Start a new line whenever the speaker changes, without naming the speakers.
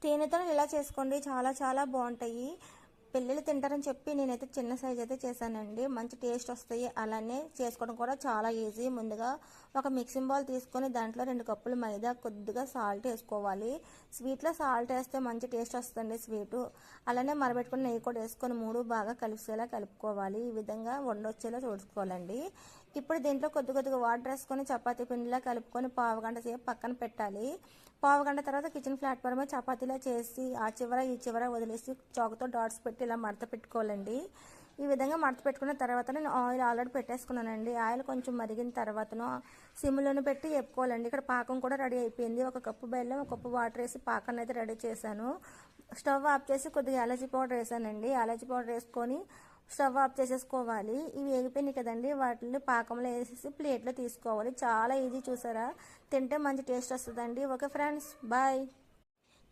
తేనెతో ఇలా చేసుకోండి, చాలా చాలా బాగుంటాయి. పిల్లలు తింటారని చెప్పి నేనైతే చిన్న సైజ్ అయితే చేశానండి. మంచి టేస్ట్ వస్తాయి. అలానే చేసుకోవడం కూడా చాలా ఈజీ. ముందుగా ఒక మిక్సింగ్ బౌల్ తీసుకొని దాంట్లో 2 కప్పులు మైదా, కొద్దిగా సాల్ట్ వేసుకోవాలి. స్వీట్లో సాల్ట్ వేస్తే మంచి టేస్ట్ వస్తుంది స్వీటు. అలానే మరబెట్టుకుని నెయ్యి కూడా వేసుకొని 3 బాగా కలిసేలా కలుపుకోవాలి. ఈ విధంగా వండొచ్చేలా చూసుకోవాలండి. ఇప్పుడు దీంట్లో కొద్దిగా వాటర్ వేసుకొని చపాతీ పిండిలా కలుపుకొని పావుగంట సేపు పక్కన పెట్టాలి. పావుగంట తర్వాత కిచెన్ ప్లాట్ఫామ్ చపాతీలా చేసి ఆ చివర ఈ చివర వదిలేసి చాకుతో డాట్స్ పెట్టి ఇలా మడత పెట్టుకోవాలండి. ఈ విధంగా మడత పెట్టుకున్న తర్వాత నేను ఆయిల్ ఆల్రెడీ పెట్టేసుకున్నానండి. ఆయిల్ కొంచెం మరిగిన తర్వాతను సిమ్లోనే పెట్టి వేపుకోవాలండి. ఇక్కడ పాకం కూడా రెడీ అయిపోయింది. 1 కప్పు బెల్లం, 1 కప్పు వాటర్ వేసి పాకాన్ని అయితే రెడీ చేశాను. స్టవ్ ఆఫ్ చేసి కొద్దిగా యాలచీ పౌడర్ వేసానండి. యాలచీ పౌడర్ వేసుకొని స్టవ్ ఆఫ్ చేసేసుకోవాలి. ఇవి వేగిపోయినాయి కదండి, వాటిని పాకంలో వేసేసి ప్లేట్లో తీసుకోవాలి. చాలా ఈజీ, చూసారా? తింటే మంచి టేస్ట్ వస్తుందండి. Okay friends, bye.